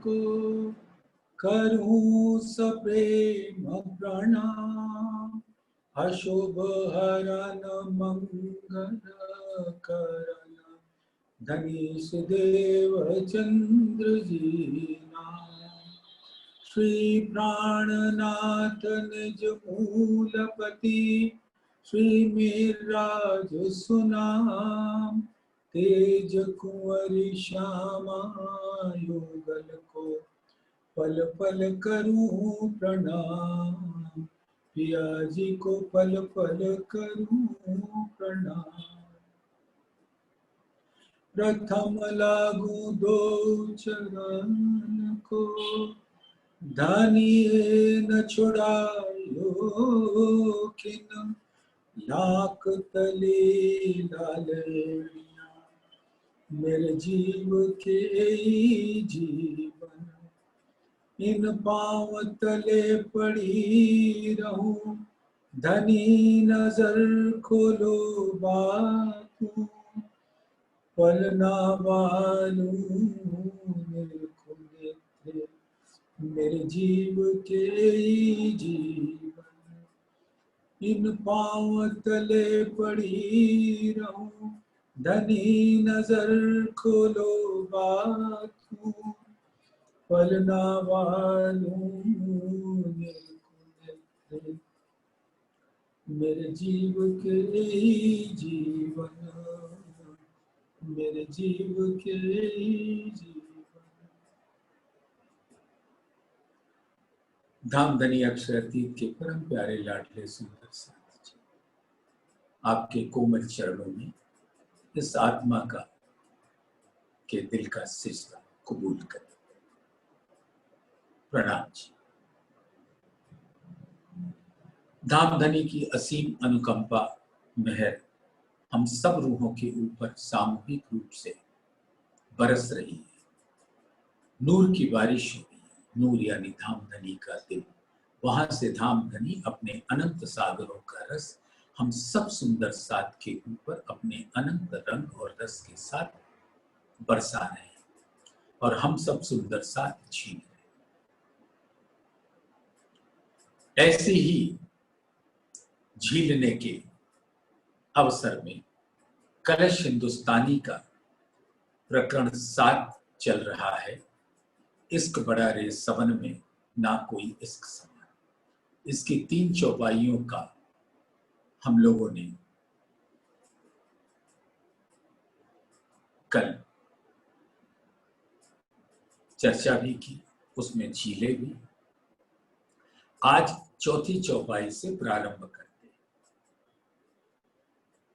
को करूं सप्रेम प्रणाम। अशुभ हरन मंगल करण धनीश देव चंद्र जी नाम। श्री प्राणनाथ निज मूलपति श्री मीराज सुनाम। तेज कुंवरी श्यामा युगल को पल पल करूं प्रणाम। पिया जी को पल पल करूं प्रणाम। प्रथम लागू दो चरण को धनिये न छुड़ायो खिन। लाख तले लालना मेरे जीव के जीवन। इन पांव तले पड़ी रहूं धनी नजर खोलो बापू। पल ना वालू मेरे जीव के जीवन। इन पांव तले पड़ी रहूं धनी नजर खोलो बापू। पल ना वालू मेरे जीव के जीवन। मेरे जीव के जीवन। धामधनी अक्षरातीत के परम प्यारे लाडले सुंदर साथ जी, आपके कोमल चरणों में इस आत्मा का के दिल का सिजदा कबूल करें। प्रणाम जी। धामधनी की असीम अनुकंपा मेहर हम सब रूहों के ऊपर सामूहिक रूप से बरस रही है। नूर की बारिश हो रही है। नूर यानी धामधनी का दिल। वहां से धामधनी अपने अनंत सागरों का रस हम सब सुंदर साथ के ऊपर अपने अनंत रंग और रस के साथ बरसा रहे हैं और हम सब सुंदर साथ झील रहे हैं। ऐसे ही झीलने के अवसर में कलश हिंदुस्तानी का प्रकरण 7 चल रहा है। इश्क बड़ा रे सवन में ना कोई इश्क समान। इसकी 3 चौपाइयों का हम लोगों ने कल चर्चा भी की, उसमें झीले भी। आज चौथी चौपाई से प्रारंभ करते हैं।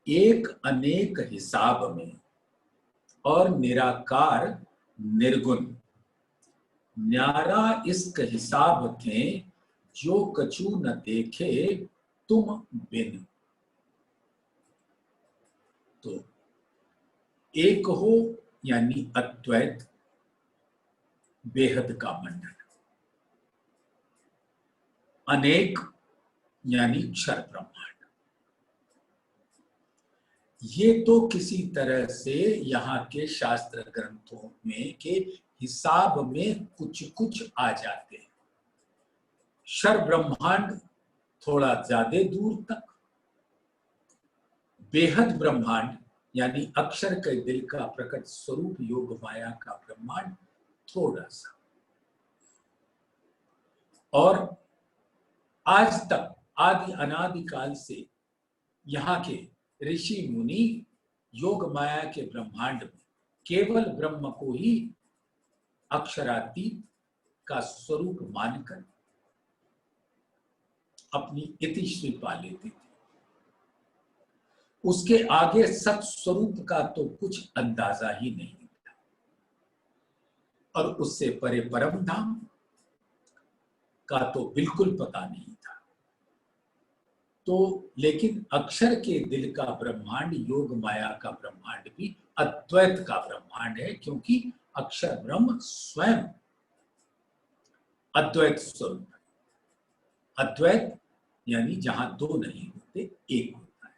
एक अनेक हिसाब में और निराकार निर्गुण न्यारा इश्क हिसाब थे जो कछु न देखे तुम बिन। तो एक हो यानी अद्वैत बेहद का मंडन। अनेक यानी क्षर ब्रह्मांड। ये तो किसी तरह से यहाँ के शास्त्र ग्रंथों में के हिसाब में कुछ कुछ आ जाते हैं। क्षर ब्रह्मांड थोड़ा ज्यादा दूर तक, बेहद ब्रह्मांड यानी अक्षर के दिल का प्रकट स्वरूप योग माया का ब्रह्मांड थोड़ा सा। और आज तक आदि अनादि काल से यहाँ के ऋषि मुनि योग माया के ब्रह्मांड में केवल ब्रह्म को ही अक्षरातीत का स्वरूप मानकर अपनी इतिश्री पा लेते थे। उसके आगे सत स्वरूप का तो कुछ अंदाजा ही नहीं था और उससे परे परम धाम का तो बिल्कुल पता नहीं था। तो लेकिन अक्षर के दिल का ब्रह्मांड योग माया का ब्रह्मांड भी अद्वैत का ब्रह्मांड है, क्योंकि अक्षर ब्रह्म स्वयं अद्वैत स्वरूप है। अद्वैत यानी जहां दो नहीं होते, एक होता है।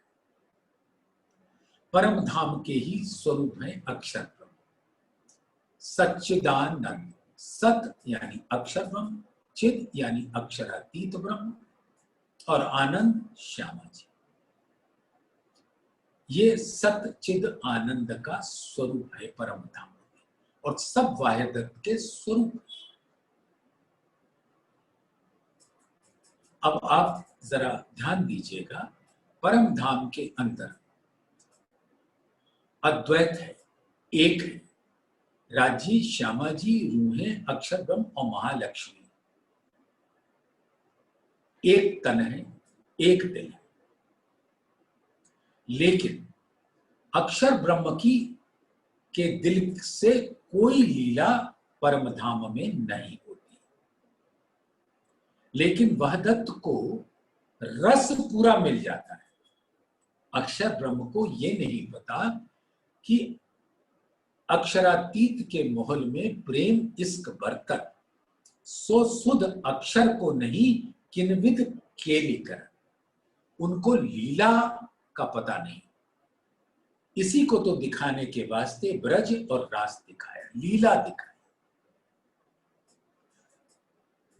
परम धाम के ही स्वरूप है अक्षर ब्रह्म। सच्चिदानंद सत यानी अक्षर ब्रह्म, चिद यानी अक्षरातीत ब्रह्म, और आनंद श्यामा जी। ये सत चिद आनंद का स्वरूप है परम धाम में, और सब वाह्यदत्त के स्वरूप। अब आप जरा ध्यान दीजिएगा, परम धाम के अंदर अद्वैत है, एक है। राजी, श्यामा जी, रूहें, अक्षर ब्रह्म और महालक्ष्मी एक तन है, एक दिल है। लेकिन अक्षर ब्रह्म की के दिल से कोई लीला परम धाम में नहीं होती, लेकिन वहदत्त को रस पूरा मिल जाता है। अक्षर ब्रह्म को यह नहीं पता कि अक्षरातीत के मोहल में प्रेम इश्क बरतर, सो सुध अक्षर को नहीं किनविद केली कर। उनको लीला का पता नहीं। इसी को तो दिखाने के वास्ते ब्रज और रास दिखाया, लीला दिखाई।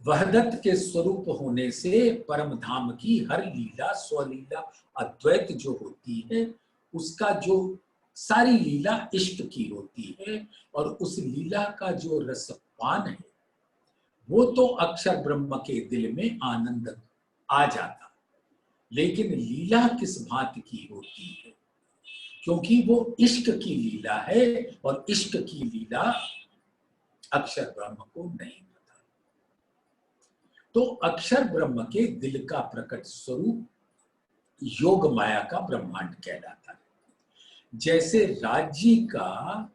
वहदत्त के स्वरूप होने से परम धाम की हर लीला स्वलीला अद्वैत जो होती है, उसका जो सारी लीला इष्ट की होती है, और उस लीला का जो रसपान है वो तो अक्षर ब्रह्म के दिल में आनंद आ जाता। लेकिन लीला किस भांति की होती है, क्योंकि वो इश्क की लीला है, और इश्क की लीला अक्षर ब्रह्म को नहीं पता। तो अक्षर ब्रह्म के दिल का प्रकट स्वरूप योग माया का ब्रह्मांड कहलाता है। जैसे राज्य का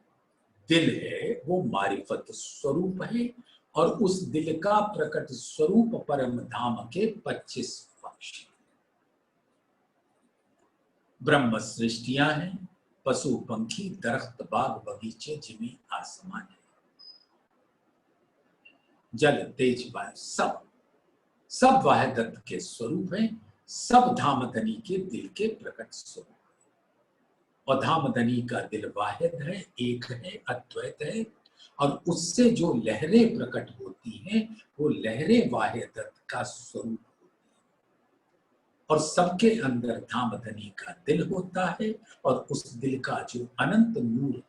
दिल है वो मारिफत स्वरूप है, और उस दिल का प्रकट स्वरूप परम धाम के 25 पक्षी ब्रह्म सृष्टियां हैं, पशु पंखी दरख्त बाग बगीचे जिमी आसमान है, जल तेज वायु सब वाह्यदत्त के स्वरूप हैं, सब धामधनी के दिल के प्रकट स्वरूप। और धामधनी का दिल वाहिद है, एक है, अद्वैत है, और उससे जो लहरें प्रकट होती हैं वो लहरें वाह्यदत्त का स्वरूप होती है। और सबके अंदर धामधनी का दिल होता है, और उस दिल का जो अनंत नूर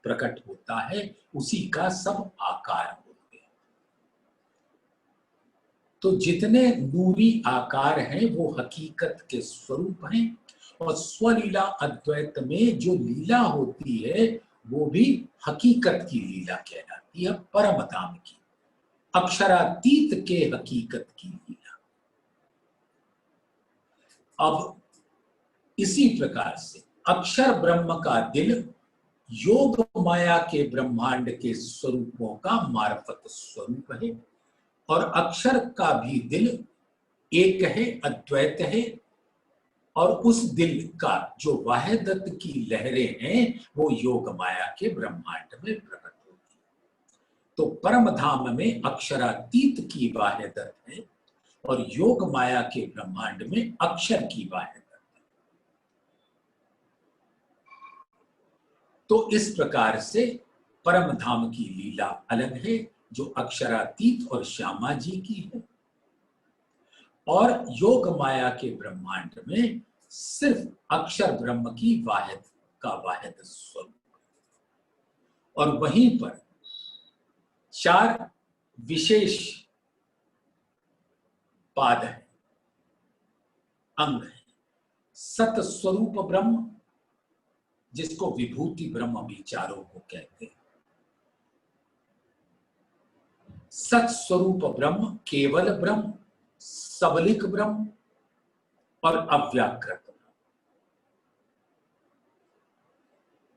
प्रकट होता है उसी का सब आकार होते हैं। तो जितने नूरी आकार हैं वो हकीकत के स्वरूप हैं, और स्वलीला अद्वैत में जो लीला होती है वो भी हकीकत की लीला कहलाती है, परम धाम की, अक्षरातीत के हकीकत की लीला। अब इसी प्रकार से अक्षर ब्रह्म का दिल योग माया के ब्रह्मांड के स्वरूपों का मार्फत स्वरूप है, और अक्षर का भी दिल एक है, अद्वैत है, और उस दिल का जो वाह्यदत्त की लहरें हैं वो योग माया के ब्रह्मांड में प्रकट होती है। तो परम धाम में अक्षरातीत की वाह्यदत्त है, और योग माया के ब्रह्मांड में अक्षर की वाह्यदत्त है। तो इस प्रकार से परम धाम की लीला अलग है, जो अक्षरातीत और श्यामा जी की है, और योग माया के ब्रह्मांड में सिर्फ अक्षर ब्रह्म की वाहिद स्वरूप। और वहीं पर 4 विशेष पाद है, अंग है। सत स्वरूप ब्रह्म, जिसको विभूति ब्रह्म भी चारों को कहते हैं। सत स्वरूप ब्रह्म, केवल ब्रह्म, सबलिक ब्रह्म और अव्याकृत ब्रह्म।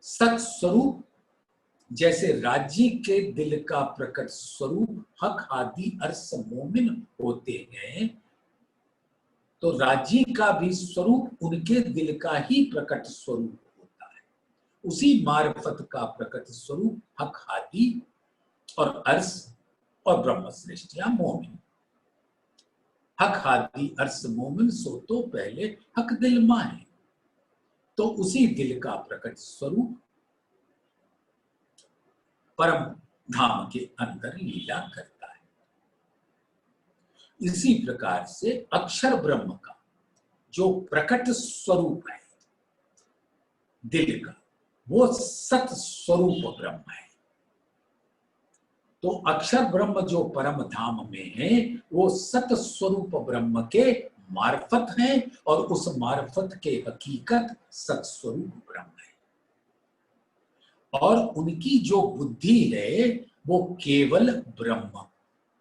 सत स्वरूप जैसे राज्य के दिल का प्रकट स्वरूप हक आदि अर्स मोमिन होते हैं, तो राज्य का भी स्वरूप उनके दिल का ही प्रकट स्वरूप होता है। उसी मार्फत का प्रकट स्वरूप हक आदि और अर्स और ब्रह्म सृष्टियां मोमिन। हक आदि अर्स मोमिन सो तो पहले हक दिल मां है, तो उसी दिल का प्रकट स्वरूप परम धाम के अंदर लीला करता है। इसी प्रकार से अक्षर ब्रह्म का जो प्रकट स्वरूप है दिल का, वो सत स्वरूप ब्रह्म है। तो अक्षर ब्रह्म जो परम धाम में है वो सत स्वरूप ब्रह्म के मार्फत है, और उस मार्फत के हकीकत सत्स्वरूप ब्रह्म है। और उनकी जो बुद्धि है वो केवल ब्रह्म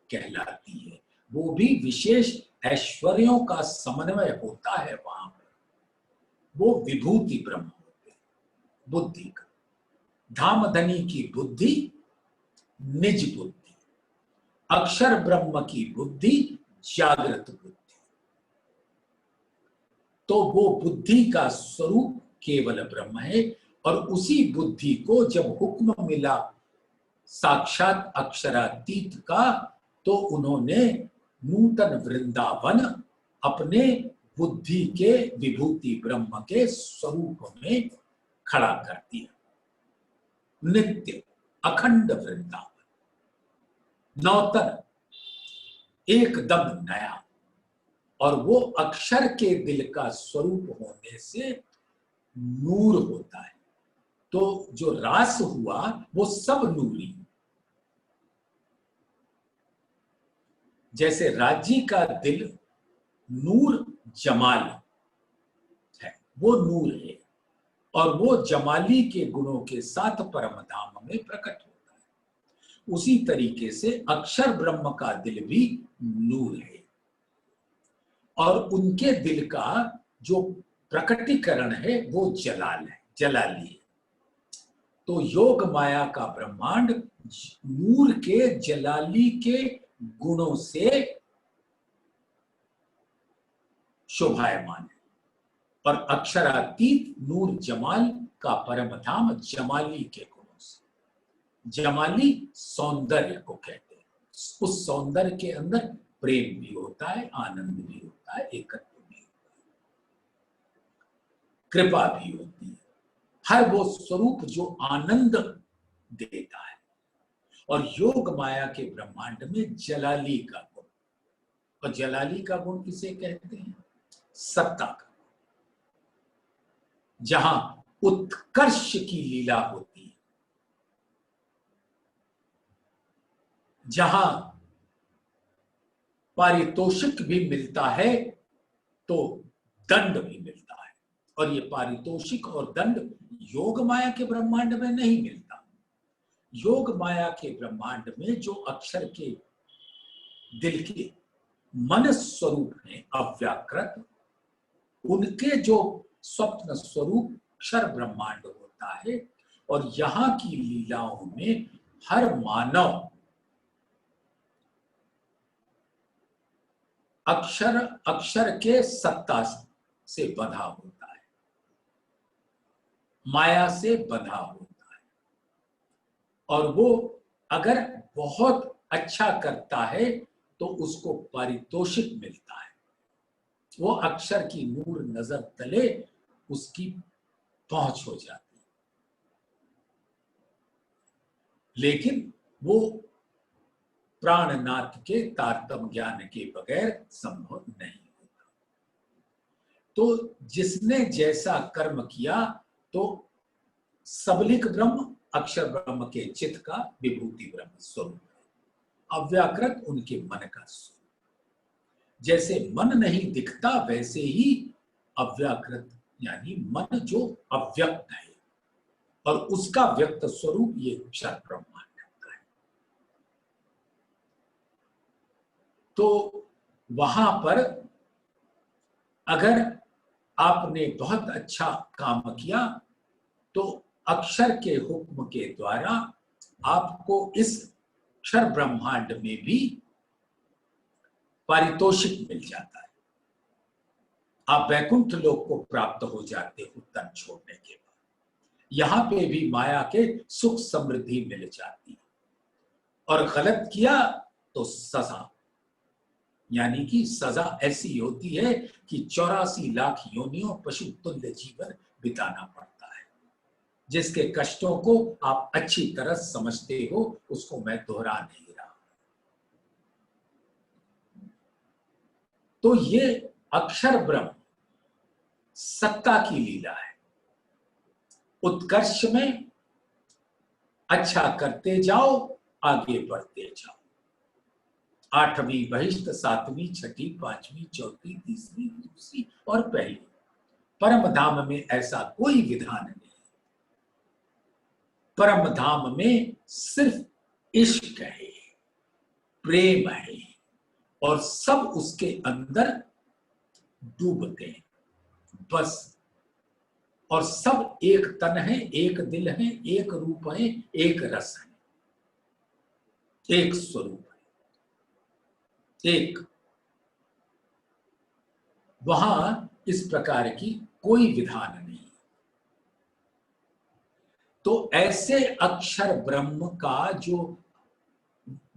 कहलाती है। वो भी विशेष ऐश्वर्यों का समन्वय होता है वहां पर, वो विभूति ब्रह्म होते हैं बुद्धि का। धामधनी की बुद्धि निज बुद्धि, अक्षर ब्रह्म की बुद्धि जागृत बुद्धि। तो वो बुद्धि का स्वरूप केवल ब्रह्म है, और उसी बुद्धि को जब हुक्म मिला साक्षात अक्षरातीत का, तो उन्होंने नूतन वृंदावन अपने बुद्धि के विभूति ब्रह्म के स्वरूप में खड़ा कर दिया। नित्य अखंड वृंदावन, नौतन, एकदम नया। और वो अक्षर के दिल का स्वरूप होने से नूर होता है। तो जो रास हुआ वो सब नूरी। जैसे राजी का दिल नूर जमाल है, वो नूर है, और वो जमाली के गुणों के साथ परम धाम में प्रकट होता है। उसी तरीके से अक्षर ब्रह्म का दिल भी नूर है, और उनके दिल का जो प्रकटीकरण है वो जलाल है, जलाली है। तो योग माया का ब्रह्मांड नूर के जलाली के गुणों से शोभायमान है, और अक्षरातीत नूर जमाल का परम धाम जमाली के गुणों से। जमाली सौंदर्य को कहते हैं। उस सौंदर्य के अंदर प्रेम भी होता है, आनंद भी होता है, एकत्व भी होता है, कृपा भी होती है। हर वो स्वरूप जो आनंद देता है। और योग माया के ब्रह्मांड में जलाली का गुण, और जलाली का गुण किसे कहते हैं? सत्ता का, जहां उत्कर्ष की लीला होती है, जहां पारितोषिक भी मिलता है तो दंड भी मिलता है। और ये पारितोषिक और दंड योग माया के ब्रह्मांड में नहीं मिलता। योग माया के ब्रह्मांड में जो अक्षर के दिल के मन स्वरूप है अव्याकृत, उनके जो स्वप्न स्वरूप अक्षर ब्रह्मांड होता है। और यहां की लीलाओं में हर मानव अक्षर अक्षर के सत्ता से बंधा होता है, माया से बंधा होता है। और वो अगर बहुत अच्छा करता है तो उसको पारितोषिक मिलता है। वो अक्षर की नूर नजर तले उसकी पहुंच हो जाती है, लेकिन वो प्राणनाथ के तारतम ज्ञान के बगैर संभव नहीं होता। तो जिसने जैसा कर्म किया, तो सबलिक ब्रह्म अक्षर ब्रह्म के चित्त का विभूति ब्रह्म स्वरूप है, अव्याकृत उनके मन का स्वरूप। जैसे मन नहीं दिखता, वैसे ही अव्याकृत यानी मन जो अव्यक्त है, और उसका व्यक्त स्वरूप ये अक्षर ब्रह्मांड का है। तो वहां पर अगर आपने बहुत अच्छा काम किया, तो अक्षर के हुक्म के द्वारा आपको इस अक्षर ब्रह्मांड में भी पारितोषिक मिल जाता है। आप वैकुंठ लोक को प्राप्त हो जाते हो तन छोड़ने के बाद। यहां पे भी माया के सुख समृद्धि मिल जाती है। और गलत किया तो सजा, यानी कि सजा ऐसी होती है कि 84 लाख योनियों पशु तुल्य जीवन बिताना पड़ता है। जिसके कष्टों को आप अच्छी तरह समझते हो, उसको मैं दोहरा नहीं रहा। तो ये अक्षर ब्रह्म सत्ता की लीला है। उत्कर्ष में अच्छा करते जाओ, आगे बढ़ते जाओ। 8वीं बहिष्ठ, 7वीं, 6ठी, 5वीं, 4ठी, 3री, दूसरी और पहली। परम धाम में ऐसा कोई विधान नहीं। परम धाम में सिर्फ इश्क है, प्रेम है, और सब उसके अंदर डूबते हैं, बस। और सब एक तन है, एक दिल है, एक रूप है, एक रस है, एक स्वरूप है, एक। वहां इस प्रकार की कोई विधान नहीं। तो ऐसे अक्षर ब्रह्म का जो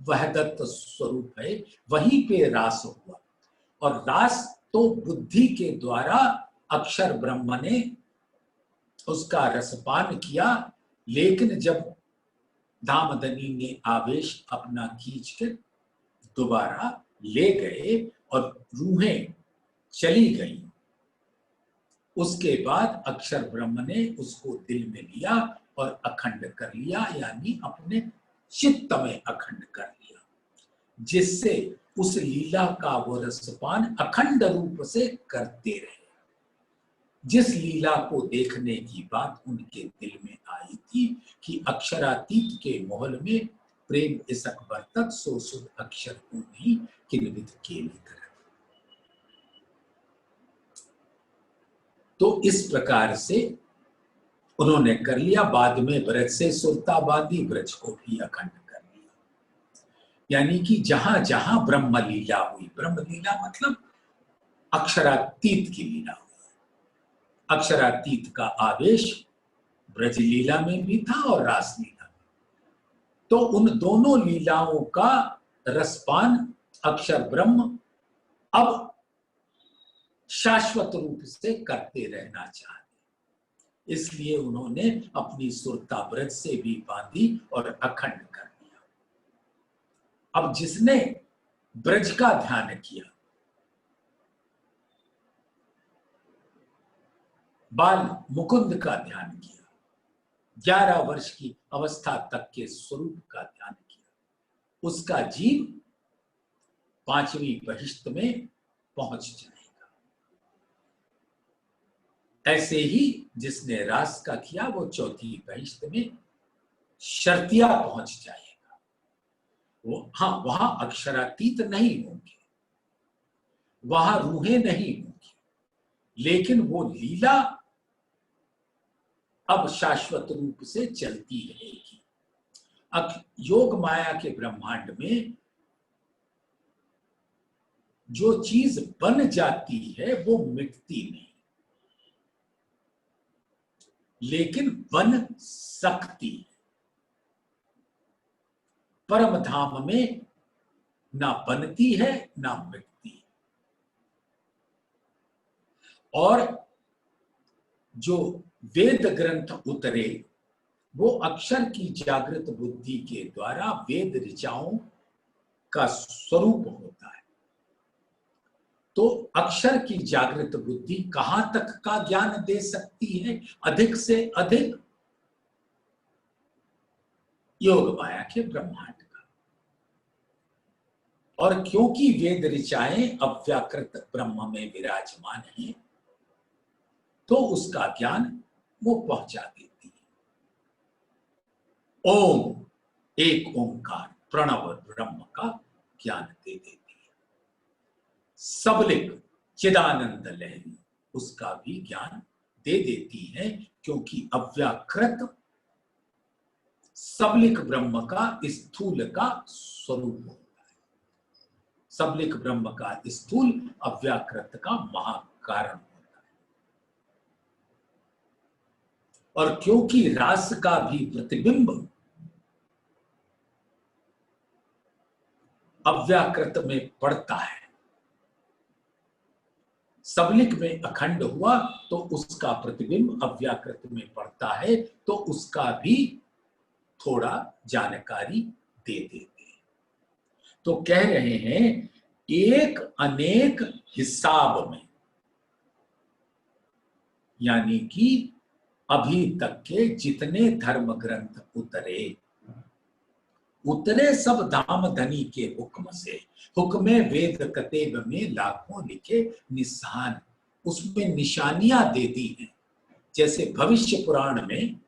वहदत स्वरूप है, वहीं पे रास हुआ। और रास तो बुद्धि के द्वारा अक्षर ब्रह्म ने उसका रसपान किया। लेकिन जब धामधनी ने आवेश अपना खींच के दोबारा ले गए और रूहें चली गई, उसके बाद अक्षर ब्रह्म ने उसको दिल में लिया और अखंड कर लिया, यानी अपने चित्त में अखंड कर लिया, जिससे उस लीला का वो रसपान अखंड रूप से करते रहे। जिस लीला को देखने की बात उनके दिल में आई थी कि अक्षरातीत के मोहल में प्रेम इसक बरतत, सो सुध अक्षर को नहीं किन्वित केली करत। तो इस प्रकार से उन्होंने कर लिया। बाद में ब्रज से सुरता बांधी, ब्रज को भी अखंड कर लिया। यानी कि जहां जहां ब्रह्म लीला हुई, ब्रह्म लीला मतलब अक्षरातीत की लीला हुई। अक्षरातीत का आवेश ब्रज लीला में भी था और रास लीला में। तो उन दोनों लीलाओं का रसपान अक्षर ब्रह्म अब शाश्वत रूप से करते रहना चाहते, इसलिए उन्होंने अपनी सुरता ब्रज से भी बांधी और अखंड कर दिया। अब जिसने ब्रज का ध्यान किया, बाल मुकुंद का ध्यान किया, 11 वर्ष की अवस्था तक के स्वरूप का ध्यान किया, उसका जीव 5वीं बहिष्ठ में पहुंच जाएगा। ऐसे ही जिसने रास का किया, वो 4थी बहिष्ठ में शर्तिया पहुंच जाएगा। वो हाँ, वहां अक्षरातीत नहीं होंगे, वहां रूहें नहीं होंगी, लेकिन वो लीला अब शाश्वत रूप से चलती रहेगी। अब योग माया के ब्रह्मांड में जो चीज बन जाती है वो मिटती नहीं, लेकिन बन सकती है। परम धाम में ना बनती है ना मिटती है। और जो वेद ग्रंथ उतरे, वो अक्षर की जागृत बुद्धि के द्वारा वेद ऋचाओं का स्वरूप होता है। तो अक्षर की जागृत बुद्धि कहां तक का ज्ञान दे सकती है? अधिक से अधिक योग माया के ब्रह्मांड का। और क्योंकि वेद ऋचाएं अव्याकृत ब्रह्म में विराजमान हैं, तो उसका ज्ञान वो पहुंचा देती है। ओम, एक ओंकार प्रणव ब्रह्म का ज्ञान दे देती है। सबलिक चिदानंद लहरी, उसका भी ज्ञान दे देती है, क्योंकि अव्याकृत सबलिक ब्रह्म का स्थूल का स्वरूप होता है। सबलिक ब्रह्म का स्थूल अव्याकृत का महाकारण होता है। और क्योंकि रास का भी प्रतिबिंब अव्याकृत में पड़ता है, सबलिक में अखंड हुआ तो उसका प्रतिबिंब अव्याकृत में पड़ता है, तो उसका भी थोड़ा जानकारी दे देते हैं। तो कह रहे हैं एक अनेक हिसाब में, यानी कि अभी तक के जितने धर्म ग्रंथ उतरे सब धाम धनी के हुक्म से, हुक्मे वेद कतेब में लाखों लिखे निशान, उसमें निशानियां दे दी हैं। जैसे भविष्य पुराण में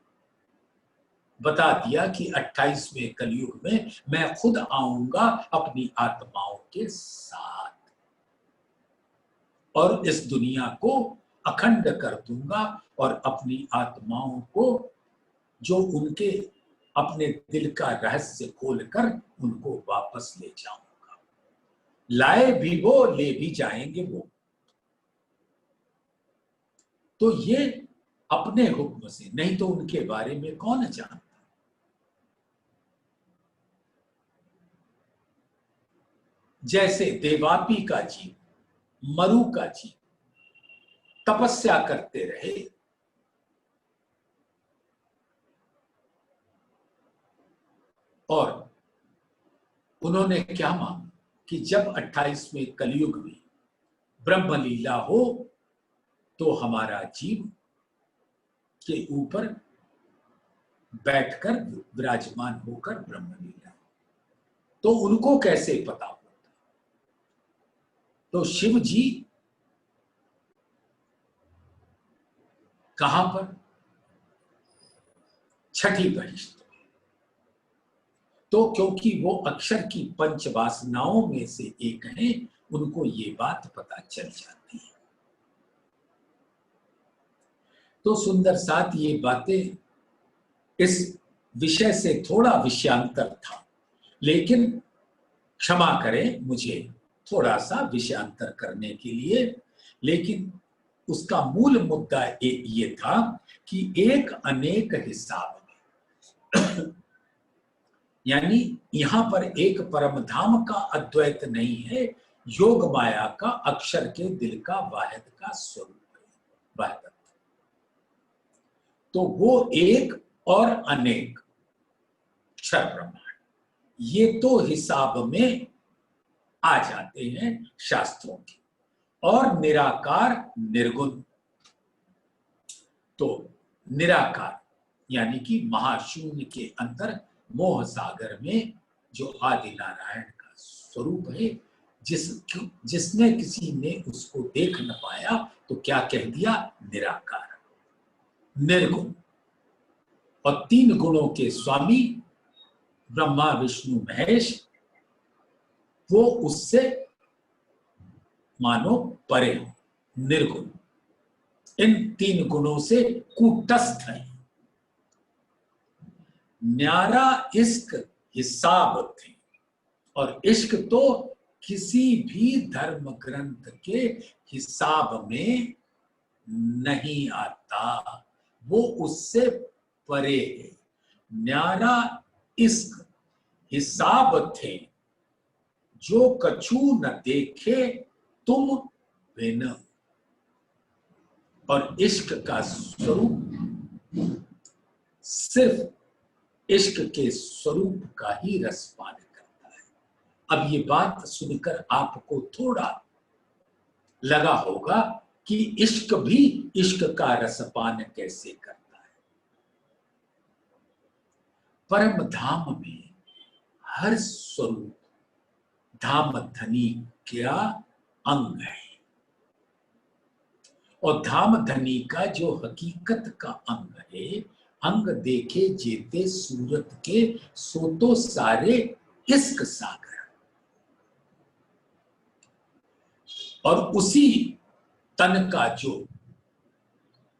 बता दिया कि 28वें कलयुग में मैं खुद आऊंगा अपनी आत्माओं के साथ और इस दुनिया को अखंड कर दूंगा और अपनी आत्माओं को जो उनके अपने दिल का रहस्य खोलकर उनको वापस ले जाऊंगा। लाए भी वो, ले भी जाएंगे वो। तो ये अपने हुक्म से, नहीं तो उनके बारे में कौन जानता। जैसे देवापी का जीव, मरु का जीव तपस्या करते रहे, और उन्होंने क्या मांगा कि जब 28वें कलयुग में ब्रह्म लीला हो तो हमारा जीव के ऊपर बैठकर विराजमान होकर ब्रह्म लीला। तो उनको कैसे पता होता? तो शिव जी कहां पर? छठी बहिष्ठ। तो क्योंकि वो अक्षर की पंच वासनाओं में से एक है, उनको ये बात पता चल जाती है। तो सुंदर साथ ये बातें इस विषय से थोड़ा विषयांतर था, लेकिन क्षमा करें मुझे थोड़ा सा विषयांतर करने के लिए। लेकिन उसका मूल मुद्दा ये था कि एक अनेक हिसाब में यानी यहां पर एक परम धाम का अद्वैत नहीं है, योग माया का अक्षर के दिल का वाहिद का स्वरूप है, वाहिद। तो वो एक और अनेक क्षर ब्रह्मांड, ये तो हिसाब में आ जाते हैं शास्त्रों के। और निराकार निर्गुण, तो निराकार यानी कि महाशून्य के अंदर मोह सागर में जो आदि नारायण का स्वरूप है, जिसने किसी ने उसको देख न पाया तो क्या कह दिया? निराकार, निर्गुण। और तीन गुणों के स्वामी ब्रह्मा विष्णु महेश, वो उससे मानो परे हो, निर्गुण। इन तीन गुणों से कूटस्थ है। न्यारा इश्क हिसाब थे, और इश्क तो किसी भी धर्म ग्रंथ के हिसाब में नहीं आता, वो उससे परे है। न्यारा इश्क हिसाब थे, जो कछु न देखे तुम बिन। और इश्क का स्वरूप सिर्फ इश्क के स्वरूप का ही रसपान करता है। अब ये बात सुनकर आपको थोड़ा लगा होगा कि इश्क भी इश्क का रसपान कैसे करता है। परम धाम में हर स्वरूप धाम धनी क्या अंग है, और धाम धनी का जो हकीकत का अंग है, अंग देखे जेते सूरत के सो तो सारे इश्क सागर। और उसी तन का जो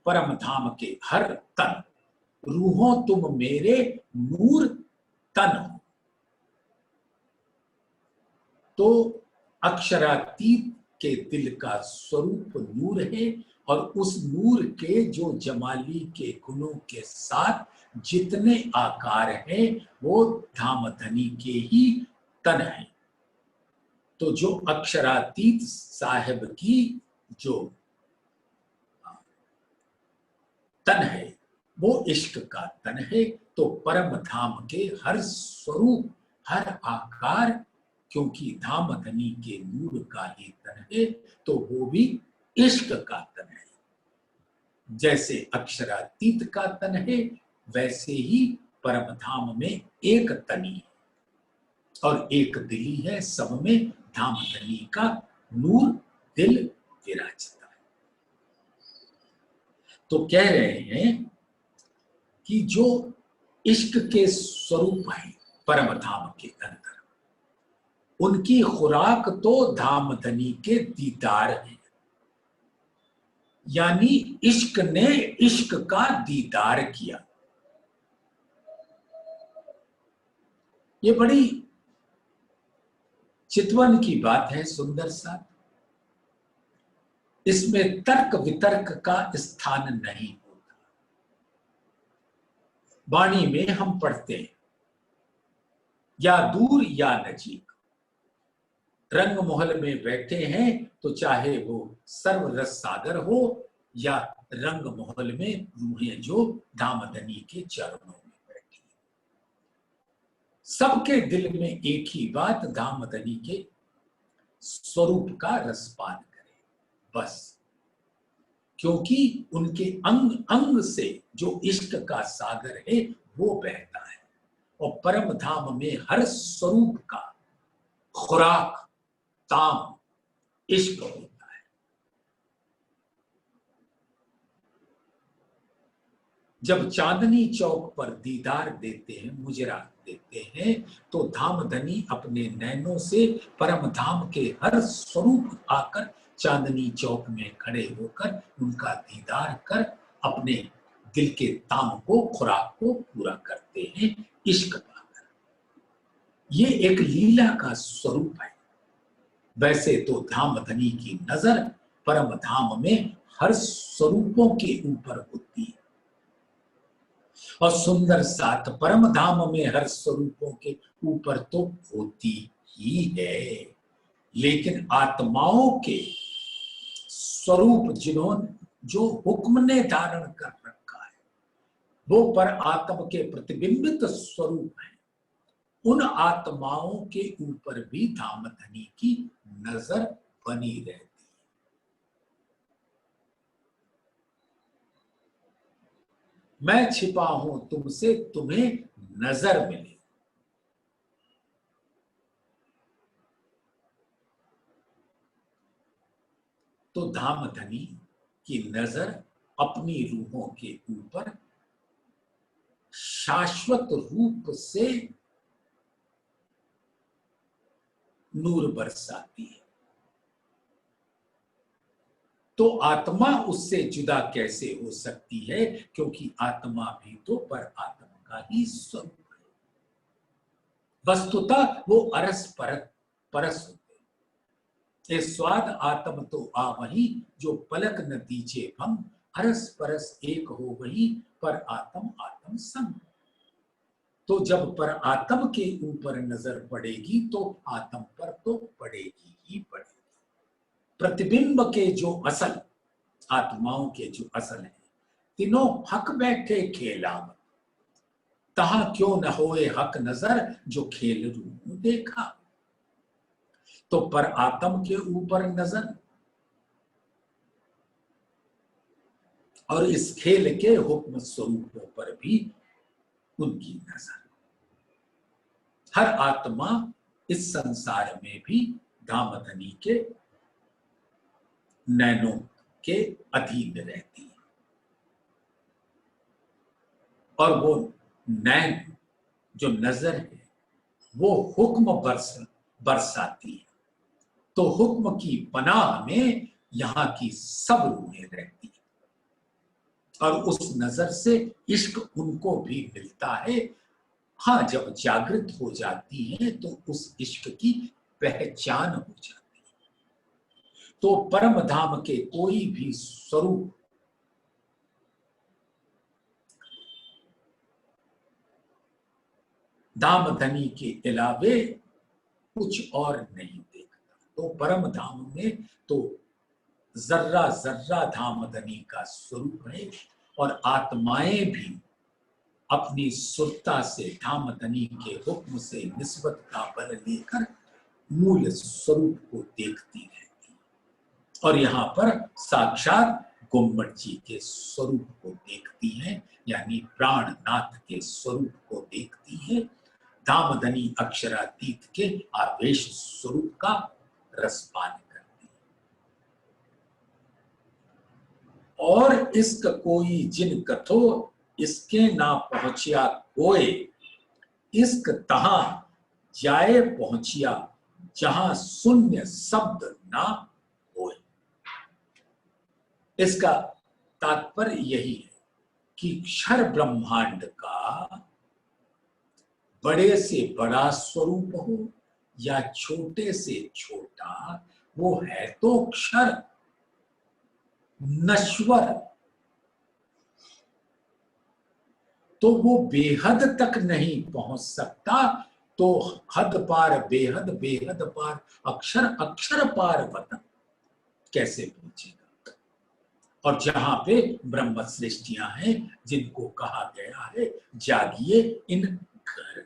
परम धाम के हर तन, रूहों तुम मेरे नूर तन हो। तो अक्षरातीत के दिल का स्वरूप नूर है, और उस नूर के जो जमाली के गुणों के साथ जितने आकार हैं, वो धाम धनी के ही तन है। तो जो अक्षरातीत साहिब की जो तन है वो इश्क का तन है। तो परम धाम के हर स्वरूप, हर आकार, क्योंकि धाम धनी के नूर का ही तन है, तो वो भी इश्क का तन है। जैसे अक्षरातीत का तन है, वैसे ही परम धाम में एक तनी है और एक दिली है। सब में धाम धनी का नूर दिल विराजता है। तो कह रहे हैं कि जो इश्क के स्वरूप है परम धाम के अंदर, उनकी खुराक तो धाम धनी के दीदार है। यानी इश्क ने इश्क का दीदार किया। ये बड़ी चितवन की बात है, सुंदर सा। इसमें तर्क वितर्क का स्थान नहीं होता। वाणी में हम पढ़ते हैं, या दूर या नजीक, रंग महल में बैठे हैं तो चाहे वो सर्वरस सागर हो, या रंग महल में रूहें जो धामधनी के चरणों में बैठी, सबके दिल में एक ही बात, धामधनी के स्वरूप का रसपान करें बस। क्योंकि उनके अंग अंग से जो इश्क का सागर है वो बहता है, और परम धाम में हर स्वरूप का खुराक ताम इश्क होता है। जब चांदनी चौक पर दीदार देते हैं, मुजरा देते हैं, तो धामधनी अपने नैनों से परम धाम के हर स्वरूप आकर चांदनी चौक में खड़े होकर उनका दीदार कर अपने दिल के ताम को, खुराक को पूरा करते हैं इश्क पाकर। ये एक लीला का स्वरूप है। वैसे तो धामधनी की नजर परम धाम में हर स्वरूपों के ऊपर होती है, और सुंदर साथ परम धाम में हर स्वरूपों के ऊपर तो होती ही है। लेकिन आत्माओं के स्वरूप जिन्होंने, जो हुक्म ने धारण कर रखा है, वो पर आत्म के प्रतिबिंबित स्वरूप है। उन आत्माओं के ऊपर भी धामधनी की नजर बनी रहती है। मैं छिपा हूं तुमसे, तुम्हें नजर मिले। तो धामधनी की नजर अपनी रूहों के ऊपर शाश्वत रूप से नूर बरसाती है। तो आत्मा उससे जुदा कैसे हो सकती है, क्योंकि आत्मा भी तो पर आत्मा का ही स्वरूप है। वस्तुतः वो अरस परस होते। ये स्वाद आत्म तो आ वही, जो पलक न दीजे भंग, अरस परस एक हो वही, पर आत्म आत्म संग। तो जब पर आत्म के ऊपर नजर पड़ेगी तो आत्म पर तो पड़ेगी ही पड़ेगी। प्रतिबिंब के जो असल, आत्माओं के जो असल है, तीनों हक बैठे खेलावत, तहां क्यों न होए हक नजर, जो खेल रूह देखा। तो पर आत्म के ऊपर नजर, और इस खेल के हुक्म स्वरूपों पर भी उनकी नजर। हर आत्मा इस संसार में भी धामधनी के नैनों के अधीन रहती है, और वो नैन जो नजर है वो हुक्म बरसाती है। तो हुक्म की पनाह में यहां की सब रूहें रहती है, और उस नजर से इश्क उनको भी मिलता है। हाँ, जब जागृत हो जाती है तो उस इश्क की पहचान हो जाती है। तो परम धाम के कोई भी स्वरूप धामधनी के अलावे कुछ और नहीं देखता। तो परम धाम में तो जर्रा जर्रा धामधनी का स्वरूप है और आत्माएं भी अपनी सुरता से धामधनी के हुक्म से निस्बत का बल लेकर मूल स्वरूप को देखती रहती और यहाँ पर साक्षात गुम्मट जी के स्वरूप को देखती है, यानी प्राणनाथ के स्वरूप को देखती है, धामधनी अक्षरातीत के आवेश स्वरूप का रसपान करती है। और इसक कोई जिन कथो इसके ना पहुंचिया कोई, इसक तहां जाए पहुंचिया जहां शून्य शब्द ना होए। इसका तात्पर्य यही है कि क्षर ब्रह्मांड का बड़े से बड़ा स्वरूप हो या छोटे से छोटा, वो है तो क्षर, नश्वर, तो वो बेहद तक नहीं पहुंच सकता, तो हद पार बेहद, बेहद पार अक्षर, अक्षर पार वतन कैसे पहुंचेगा। और जहां पे ब्रह्म सृष्टियां हैं जिनको कहा गया है जागिए इन घर,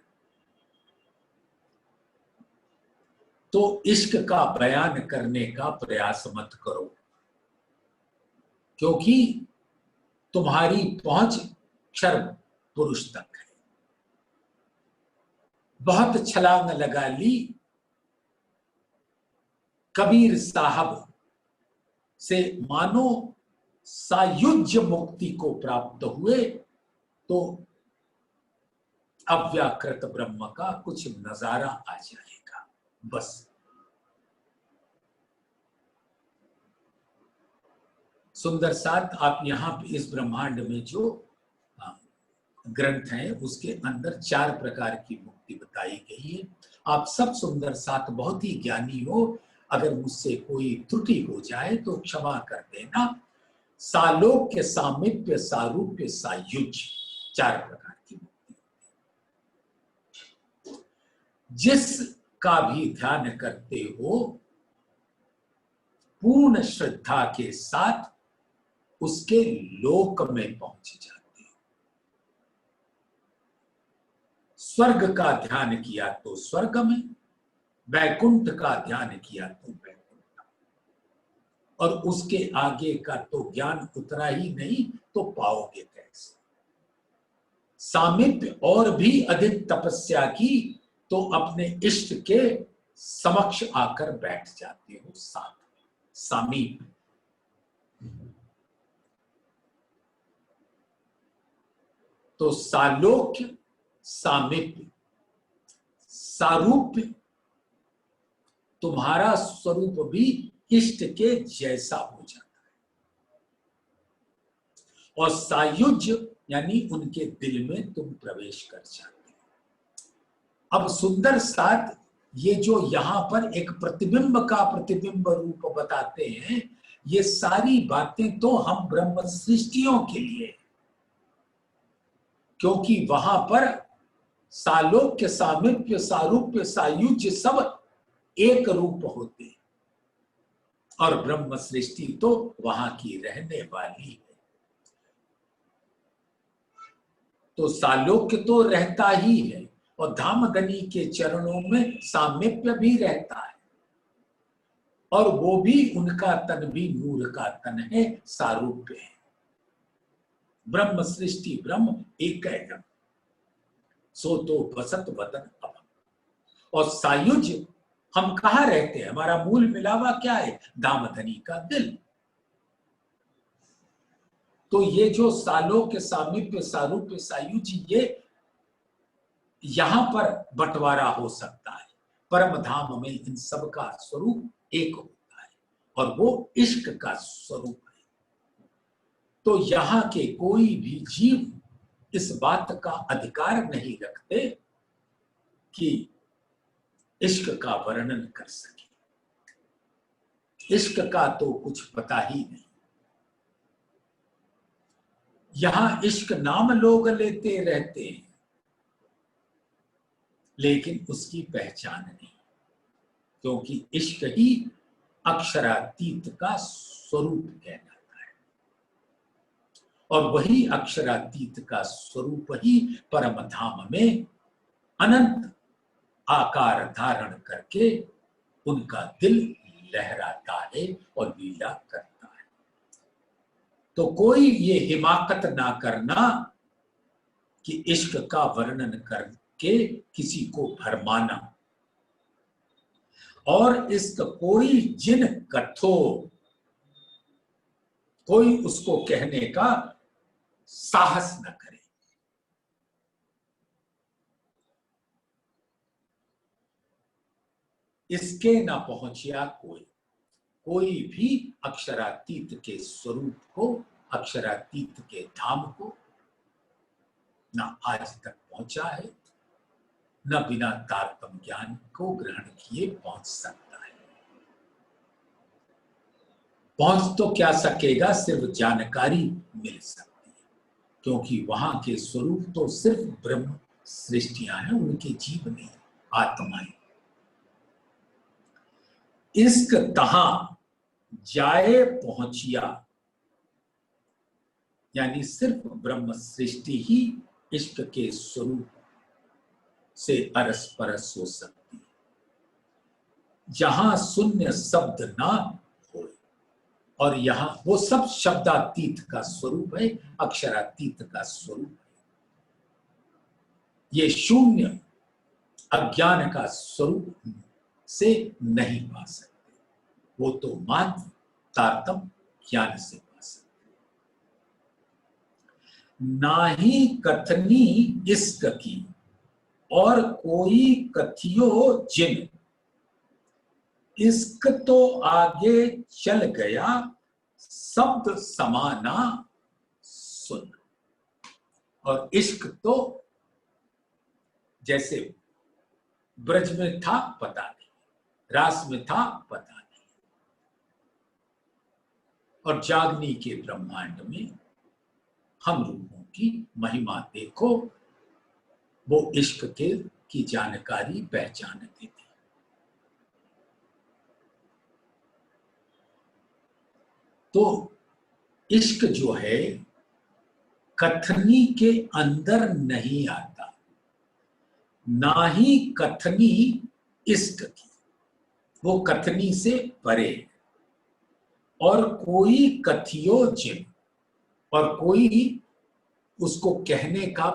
तो इश्क का बयान करने का प्रयास मत करो, क्योंकि तुम्हारी पहुंच क्षर पुरुष तक है। बहुत छलांग लगा ली, कबीर साहब से मानो सायुज्य मुक्ति को प्राप्त हुए, तो अव्याकृत ब्रह्म का कुछ नजारा आ जाएगा बस। सुंदर साथ आप यहां पे इस ब्रह्मांड में जो ग्रंथ है उसके अंदर 4 प्रकार की मुक्ति बताई गई है। आप सब सुंदर साथ बहुत ही ज्ञानी हो, अगर मुझसे कोई त्रुटि हो जाए तो क्षमा कर देना। सालोक्य, सामीप्य, सारूप्य, सायुज्य, 4 प्रकार की मुक्ति। जिसका भी ध्यान करते हो पूर्ण श्रद्धा के साथ उसके लोक में पहुंच जाते हो। स्वर्ग का ध्यान किया तो स्वर्ग में, वैकुंठ का ध्यान किया तो वैकुंठ, और उसके आगे का तो ज्ञान उतरा ही नहीं तो पाओगे कैसे। सामीप्य, और भी अधिक तपस्या की तो अपने इष्ट के समक्ष आकर बैठ जाते हो साथ में, सामीप्य। तो सालोक्य, सामीप्य, सारूप्य, तुम्हारा स्वरूप भी इष्ट के जैसा हो जाता है, और सायुज्य यानी उनके दिल में तुम प्रवेश कर जाते हो। अब सुंदर साथ ये जो यहां पर एक प्रतिबिंब का प्रतिबिंब रूप बताते हैं, ये सारी बातें तो हम ब्रह्म सृष्टियों के लिए, क्योंकि वहां पर सालोक्य, सामीप्य, सारूप्य, सायुज्य सब एक रूप होते हैं, और ब्रह्म सृष्टि तो वहां की रहने वाली है। तो सालोक्य तो रहता ही है, और धामधनी के चरणों में सामीप्य भी रहता है, और वो भी उनका तन भी नूर का तन है, सारूप्य है। ब्रह्म सृष्टि ब्रह्म एक है, सो तो बसत वतन अब। और सायुज्य, हम कहाँ रहते हैं, हमारा मूल मिलावा क्या है, दामधनी का दिल। तो ये जो सालोक्य, सामीप्य, सारूप्य, सायुज्य, ये यहां पर बंटवारा हो सकता है। परम धाम में इन सब का स्वरूप एक होता है, और वो इश्क का स्वरूप है। तो यहां के कोई भी जीव इस बात का अधिकार नहीं रखते कि इश्क का वर्णन कर सके। इश्क का तो कुछ पता ही नहीं। यहां इश्क नाम लोग लेते रहते हैं, लेकिन उसकी पहचान नहीं, क्योंकि इश्क ही अक्षरातीत का स्वरूप कहलाता है। और वही अक्षरातीत का स्वरूप ही परम धाम में अनंत आकार धारण करके उनका दिल लहराता है और लीला करता है। तो कोई ये हिमाकत ना करना कि इश्क का वर्णन करके किसी को भरमाना, और इसका कोई जिन कथो, कोई उसको कहने का साहस न करे। इसके न पहुंचिया कोई, कोई भी अक्षरातीत के स्वरूप को, अक्षरातीत के धाम को न आज तक पहुंचा है, न बिना तारतम ज्ञान को ग्रहण किए पहुंच सकता है। पहुंच तो क्या सकेगा, सिर्फ जानकारी मिल सकती है, क्योंकि वहां के स्वरूप तो सिर्फ ब्रह्म सृष्टियां हैं, उनके जीव नहीं, आत्माएं। इश्क तहां जाए पहुंचिया, यानी सिर्फ ब्रह्म सृष्टि ही इश्क के स्वरूप से अरस परस हो सकती है। जहां शून्य शब्द ना हो, और यहां वो सब शब्दातीत का स्वरूप है, अक्षरातीत का स्वरूप है। ये शून्य अज्ञान का स्वरूप से नहीं पा सकते, वो तो मात्र तारतम ज्ञान से पा सकते। ना ही कथनी इश्क की और कोई कथियो जिन, इश्क तो आगे चल गया शब्द समाना सुन। और इश्क तो जैसे ब्रज में था पता नहीं, रास में था पता नहीं, और जागनी के ब्रह्मांड में हम रूपों की महिमा देखो, वो इश्क के की जानकारी पहचान देती। तो इश्क जो है कथनी के अंदर नहीं आता, ना ही कथनी इश्क की, वो कथनी से परे है। और कोई कथियो जिन, और कोई उसको कहने का,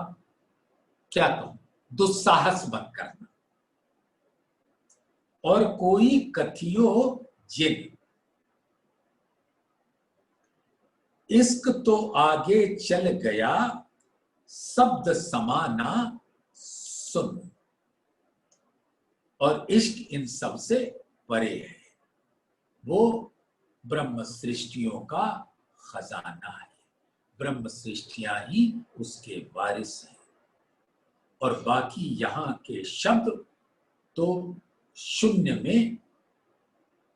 क्या कहूं, दुस्साहस मत करना। और कोई कथियो जिन, इश्क तो आगे चल गया शब्द समाना सुन। और इश्क इन सब से परे है, वो ब्रह्म सृष्टियों का खजाना है, ब्रह्म सृष्टियां ही उसके वारिस हैं। और बाकी यहां के शब्द तो शून्य में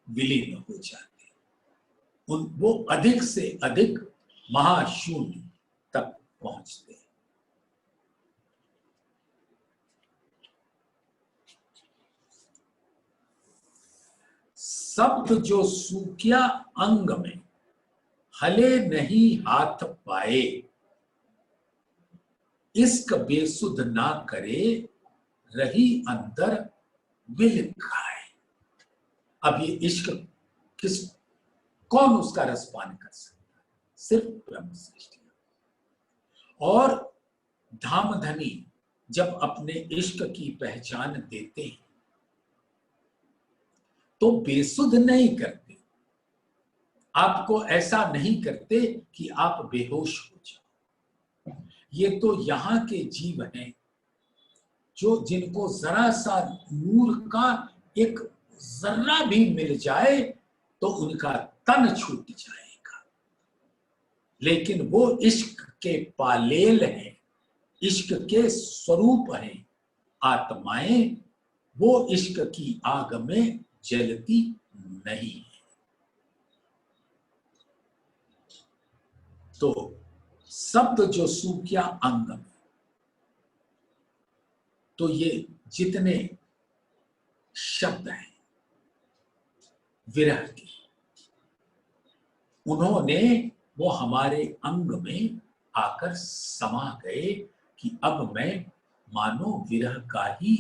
विलीन हो जाते हैं, वो अधिक से अधिक महाशून्य तक पहुंचते हैं। शब्द जो सूक्या अंग में हले नहीं हाथ पाए, इश्क बेसुध ना करे रही अंदर विल खाए। अब ये इश्क कौन उसका रसपान कर सकता है, सिर्फ ब्रह्म सृष्टि। और धामधनी जब अपने इश्क की पहचान देते हैं तो बेसुध नहीं करते, आपको ऐसा नहीं करते कि आप बेहोश हो जाओ। ये तो यहां के जीव हैं जो जिनको जरा सा नूर का एक जर्रा भी मिल जाए तो उनका तन छूट जाएगा। लेकिन वो इश्क के पालेल हैं, इश्क के स्वरूप हैं आत्माएं, वो इश्क की आग में जलती नहीं है। तो शब्द जो सूक्या अंग में, तो ये जितने शब्द हैं विरह के, उन्होंने वो हमारे अंग में आकर समा गए कि अब मैं मानो विरह का ही